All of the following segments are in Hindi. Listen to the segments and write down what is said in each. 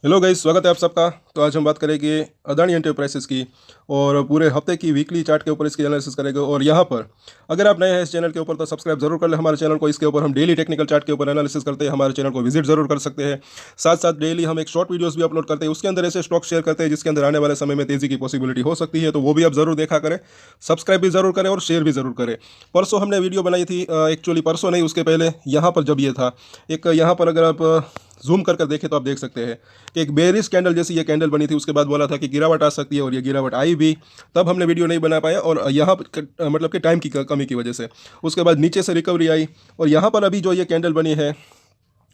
हेलो गाइस, स्वागत है आप सबका। तो आज हम बात करेंगे अदानी एंटरप्राइजेस की और पूरे हफ्ते की वीकली चार्ट के ऊपर इसकी एनालिसिस करेंगे। और यहाँ पर अगर आप नए हैं इस चैनल के ऊपर तो सब्सक्राइब जरूर कर लें हमारे चैनल को। इसके ऊपर हम डेली टेक्निकल चार्ट के ऊपर एनालिसिस करते हैं, हमारे चैनल को विजिट जरूर कर सकते हैं। साथ साथ डेली हम एक शॉर्ट वीडियोस भी अपलोड करते हैं, उसके अंदर ऐसे स्टॉक शेयर करते हैं जिसके अंदर आने वाले समय में तेजी की पॉसिबिलिटी हो सकती है, तो वो भी आप जरूर देखा करें। सब्सक्राइब भी जरूर करें और शेयर भी जरूर करें। परसों हमने वीडियो बनाई थी, एक्चुअली परसों नहीं, उसके पहले यहाँ पर जब ये था एक, यहाँ पर अगर आप जूम कर देखें तो आप देख सकते हैं कि एक बेरिश कैंडल जैसी ये कैंडल बनी थी। उसके बाद बोला था कि गिरावट आ सकती है और ये गिरावट आई भी। तब हमने वीडियो नहीं बना पाया और यहाँ मतलब कि टाइम की कमी की वजह से उसके बाद नीचे से रिकवरी आई। और यहाँ पर अभी जो ये कैंडल बनी है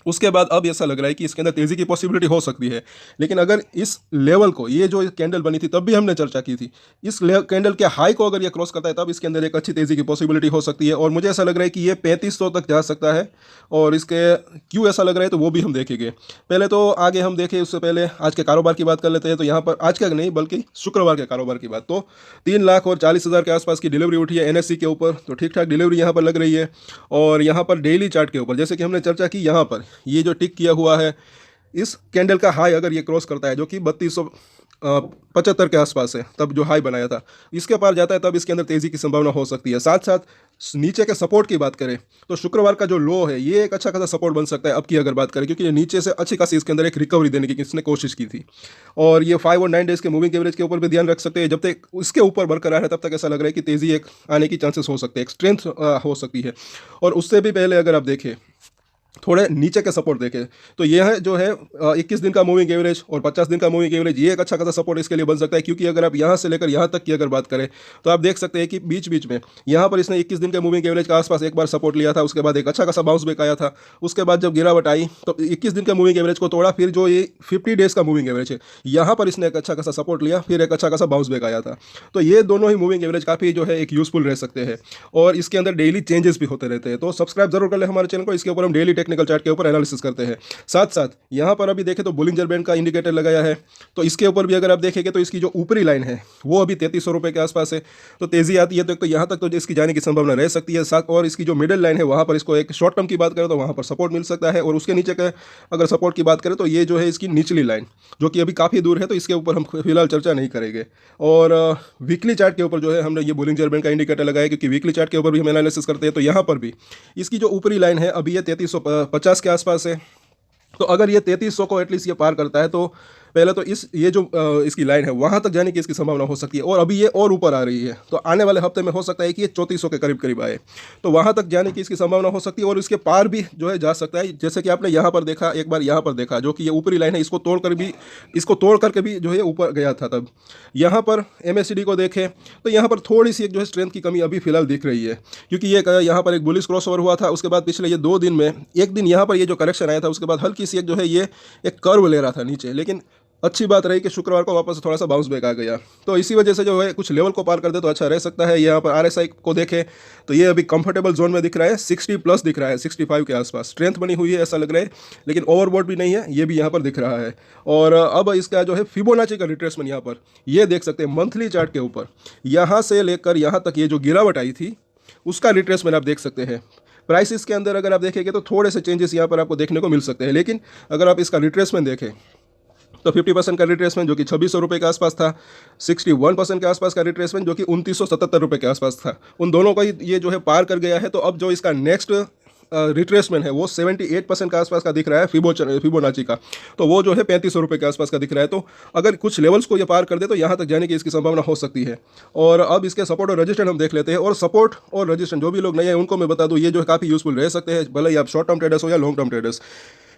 उसके बाद अब ऐसा लग रहा है कि इसके अंदर तेज़ी की पॉसिबिलिटी हो सकती है। लेकिन अगर इस लेवल को, ये जो कैंडल बनी थी तब भी हमने चर्चा की थी, इस कैंडल के हाई को अगर ये क्रॉस करता है तब इसके अंदर एक अच्छी तेज़ी की पॉसिबिलिटी हो सकती है। और मुझे ऐसा लग रहा है कि ये 3500 तक जा सकता है। और इसके क्यों ऐसा लग रहा है तो वो भी हम देखेंगे। पहले तो आगे हम देखें उससे पहले आज के कारोबार की बात कर लेते हैं। तो यहाँ पर आज का नहीं बल्कि शुक्रवार के कारोबार की बात, तो 3,40,000 के आसपास की डिलीवरी उठी है एनएससी के ऊपर। तो ठीक ठाक डिलीवरी यहाँ पर लग रही है। और यहाँ पर डेली चार्ट के ऊपर जैसे कि हमने चर्चा की, यहाँ पर ये जो टिक किया हुआ है, इस कैंडल का हाई अगर ये क्रॉस करता है जो कि 3275 के आसपास है, तब जो हाई बनाया था इसके पार जाता है तब इसके अंदर तेज़ी की संभावना हो सकती है। साथ साथ नीचे के सपोर्ट की बात करें तो शुक्रवार का जो लो है ये एक अच्छा खासा सपोर्ट बन सकता है अब की अगर बात करें, क्योंकि ये नीचे से अच्छी खासी इसके अंदर एक रिकवरी देने की इसने कोशिश की थी। और ये 5 और 9 डेज के मूविंग एवरेज के ऊपर भी ध्यान रख सकते हैं। जब तक उसके ऊपर बरकरार है तब तक ऐसा लग रहा है कि तेज़ी एक आने की चांसेस हो सकते हैं, एक स्ट्रेंथ हो सकती है। और उससे भी पहले अगर आप देखें, थोड़े नीचे के सपोर्ट देखें तो ये है जो है 21 दिन का मूविंग एवरेज और 50 दिन का मूविंग एवरेज, ये एक अच्छा खासा सपोर्ट इसके लिए बन सकता है। क्योंकि अगर आप यहाँ से लेकर यहाँ तक की अगर बात करें तो आप देख सकते हैं कि बीच बीच में यहाँ पर इसने 21 दिन के मूविंग एवरेज के आसपास एक बार सपोर्ट लिया था, उसके बाद एक अच्छा खासा बाउंस बैक आया था। उसके बाद जब गिरावट आई तो 21 दिन के मूविंग एवरेज को तोड़ा, फिर जो ये 50 डेज का मूविंग एवरेज है यहाँ पर इसने एक अच्छा खासा सपोर्ट लिया, फिर एक अच्छा खासा बाउंस बैक आया था। तो ये दोनों ही मूविंग एवरेज काफ़ी जो है एक यूजफुल रह सकते हैं और इसके अंदर डेली चेंजेस भी होते रहते हैं। तो सब्सक्राइब जरूर कर ले हमारे चैनल को, इसके ऊपर हम डेली टेक्निकल चार्ट के ऊपर एनालिसिस करते हैं। साथ साथ यहाँ पर अभी देखें तो बोलिंजर बैंड का इंडिकेटर लगाया है, तो इसके ऊपर भी अगर आप देखेंगे तो इसकी जो ऊपरी लाइन है वो अभी 3300 रुपये के आसपास है। तो तेज़ी आती है तो यहाँ तक तो इसकी जाने की संभावना रह सकती है। साथ और इसकी जो मिडिल लाइन है वहाँ पर इसको एक शॉर्ट टर्म की बात करें तो वहाँ पर सपोर्ट मिल सकता है। और उसके नीचे का अगर सपोर्ट की बात करें तो ये जो है इसकी निचली लाइन जो कि अभी काफ़ी दूर है, तो इसके ऊपर हम फिलहाल चर्चा नहीं करेंगे। और वीकली चार्ट के ऊपर जो है हमने ये बोलिंजर बैंड का इंडिकेटर लगाया, क्योंकि वीकली चार्ट के ऊपर भी हम एनालिसिस करते हैं। तो यहाँ पर भी इसकी जो ऊपरी लाइन है अभी ये 3350 के आसपास है। तो अगर ये 3300 को एटलीस्ट ये पार करता है तो पहले तो ये जो इसकी लाइन है वहाँ तक जाने की इसकी संभावना हो सकती है। और अभी ये और ऊपर आ रही है तो आने वाले हफ्ते में हो सकता है कि ये 3400 के करीब करीब आए, तो वहाँ तक जाने की इसकी संभावना हो सकती है। और इसके पार भी जो है जा सकता है, जैसे कि आपने यहाँ पर देखा, एक बार यहाँ पर देखा जो कि ये ऊपरी लाइन है, इसको तोड़ करके भी जो है ऊपर गया था। तब यहाँ पर MACD को देखें तो यहाँ पर थोड़ी सी एक जो है स्ट्रेंथ की कमी अभी फिलहाल दिख रही है, क्योंकि ये यहाँ पर एक बुलिश क्रॉसओवर हुआ था। उसके बाद पिछले ये 2 दिन में एक दिन यहाँ पर ये जो करेक्शन आया था, उसके बाद हल्की सी एक जो है ये एक कर्व ले रहा था नीचे। लेकिन अच्छी बात रही कि शुक्रवार को वापस थोड़ा सा बाउंस बैक आ गया, तो इसी वजह से जो है कुछ लेवल को पार कर दे तो अच्छा रह सकता है। यहाँ पर RSI को देखें तो ये अभी कंफर्टेबल जोन में दिख रहा है, 60 प्लस दिख रहा है, 65 के आसपास स्ट्रेंथ बनी हुई है ऐसा लग रहा है। लेकिन ओवरबॉट भी नहीं है, ये भी यहाँ पर दिख रहा है। और अब इसका जो है फिबोनाची का रिट्रेसमेंट यहाँ पर ये देख सकते हैं मंथली चार्ट के ऊपर, यहाँ से लेकर यहाँ तक ये जो गिरावट आई थी उसका रिट्रेसमेंट आप देख सकते हैं। प्राइसेस के अंदर अगर आप देखेंगे तो थोड़े से चेंजेस यहाँ पर आपको देखने को मिल सकते हैं। लेकिन अगर आप इसका रिट्रेसमेंट देखें तो 50% का रिट्रेसमेंट जो कि 2600 रुपये के आसपास था, 61% के आसपास का रिट्रेसमेंट जो कि 2977 रुपये के आसपास था, उन दोनों का ही ये जो है पार कर गया है। तो अब जो इसका नेक्स्ट रिट्रेसमेंट है वो 78% के आसपास का दिख रहा है फिबोनाची का, तो वो जो है 3500 रुपये के आसपास का दिख रहा है। तो अगर कुछ लेवल्स को ये पार कर दे तो यहाँ तक जाने की इसकी संभावना हो सकती है। और अब इसके सपोर्ट और रजिस्टेंस हम देख लेते हैं। और सपोर्ट और रजिस्टेंस जो भी लोग नए हैं उनको मैं बता दूँ, ये जो है काफ़ी यूजफुल रह सकते हैं, भले ही आप शॉर्ट टर्म ट्रेडर्स हो या लॉन्ग टर्म ट्रेडर्स।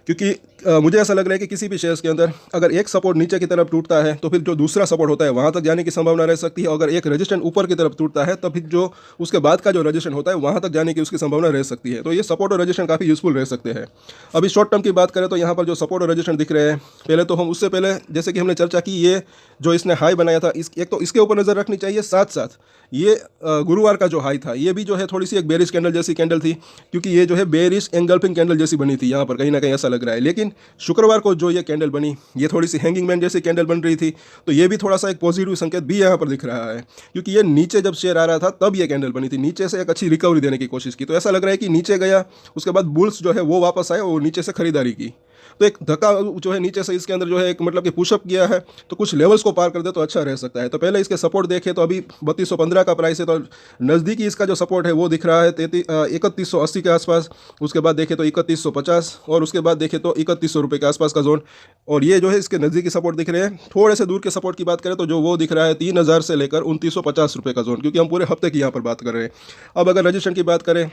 क्योंकि मुझे ऐसा लग रहा है कि किसी भी शेयर्स के अंदर अगर एक सपोर्ट नीचे की तरफ टूटता है तो फिर जो दूसरा सपोर्ट होता है वहाँ तक जाने की संभावना रह सकती है। अगर एक रजिस्टेंस ऊपर की तरफ टूटता है तो फिर जो उसके बाद का जो रजिस्टेंस होता है वहाँ तक जाने की उसकी संभावना रह सकती है। तो ये सपोर्ट और रजिस्टेंस काफ़ी यूजफुल रह सकते हैं। अभी शॉर्ट टर्म की बात करें तो यहाँ पर जो सपोर्ट और रजिस्टेंस दिख रहे हैं, पहले तो हम उससे पहले जैसे कि हमने चर्चा की, ये जो इसने हाई बनाया था एक तो इसके ऊपर नज़र रखनी चाहिए। साथ साथ ये गुरुवार का जो हाई था ये भी जो है थोड़ी सी एक बेरिश कैंडल जैसी कैंडल थी, क्योंकि ये जो है बेरिश एंगल्फिंग कैंडल जैसी बनी थी, यहाँ पर कहीं ना कहीं ऐसा लग रहा है। लेकिन शुक्रवार को जो ये कैंडल बनी ये थोड़ी सी हैंगिंग मैन जैसी कैंडल बन रही थी, तो ये भी थोड़ा सा एक पॉजिटिव संकेत भी यहाँ पर दिख रहा है। क्योंकि ये नीचे जब शेयर आ रहा था तब ये कैंडल बनी थी, नीचे से एक अच्छी रिकवरी देने की कोशिश की, तो ऐसा लग रहा है कि नीचे गया, उसके बाद बुल्स जो है वो वापस आए और नीचे से खरीदारी की। तो एक धक्का जो है नीचे से इसके अंदर जो है एक मतलब कि पुशअप किया है, तो कुछ लेवल्स को पार कर दे तो अच्छा रह सकता है। तो पहले इसके सपोर्ट देखें तो अभी 3215 का प्राइस है, तो नज़दीकी इसका जो सपोर्ट है वो दिख रहा है 3180 के आसपास। उसके बाद देखें तो 3150, और उसके बाद देखें तो 3100 रुपये के आसपास का जोन। और ये जो है इसके नज़दीकी सपोर्ट दिख रहे हैं। थोड़े से दूर के सपोर्ट की बात करें तो जो वो दिख रहा है 3000 से लेकर 2950 रुपये का जोन, क्योंकि हम पूरे हफ्ते की यहाँ पर बात कर रहे हैं। अब अगर रजिस्ट्रेशन की बात करें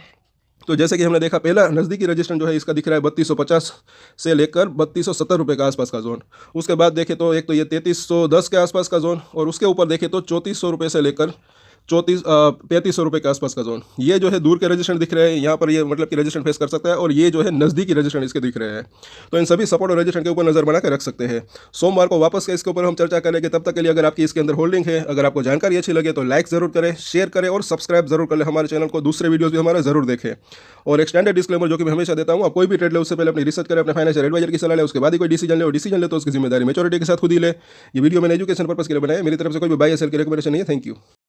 तो जैसे कि हमने देखा, पहला नज़दीकी रजिस्ट्रेशन जो है इसका दिख रहा है 3250 से लेकर 3270 रुपये के आसपास का जोन। उसके बाद देखें तो एक तो ये 3310 के आसपास का जोन, और उसके ऊपर देखें तो 3400 रुपये से लेकर 3500 रुपये के आसपास का जोन। ये जो है दूर के रजिस्ट्रेशन दिख रहे हैं, यहाँ पर ये मतलब कि रजिस्ट्रेशन फेस कर सकता है, और ये जो है नज़दीकी रजिस्ट्रेशन इसके दिख रहे हैं। तो इन सभी सपोर्ट और रजिस्ट्रेशन के ऊपर नज़र बना कर रख सकते हैं। सोमवार को वापस के इसके ऊपर हम चर्चा करेंगे। तब तक के लिए अगर आपकी इसके अंदर होल्डिंग है, अगर आपको जानकारी अच्छी लगे तो लाइक ज़रूर करें, शेयर करें और सब्सक्राइब जरूर कर लें हमारे चैनल को। दूसरे वीडियोज़ भी हमारे ज़रूर देखें। और एक स्टैंडर्ड डिस्क्लेमर जो कि मैं हमेशा देता हूँ, आप कोई भी ट्रेड ले उससे पहले अपनी रिसर्च करें, अपने फाइनेंशियल एडवाइजर की सलाह ले, उसके बाद ही कोई डिसीजन ले, और डिसीजन ले तो उसकी जिम्मेदारी मैच्योरिटी के साथ खुद ही ले। ये वीडियो मैंने एजुकेशन पर्पस के लिए बनाया, मेरी तरफ से कोई भी बाय या सेल की रिकमेंडेशन नहीं है। Thank you.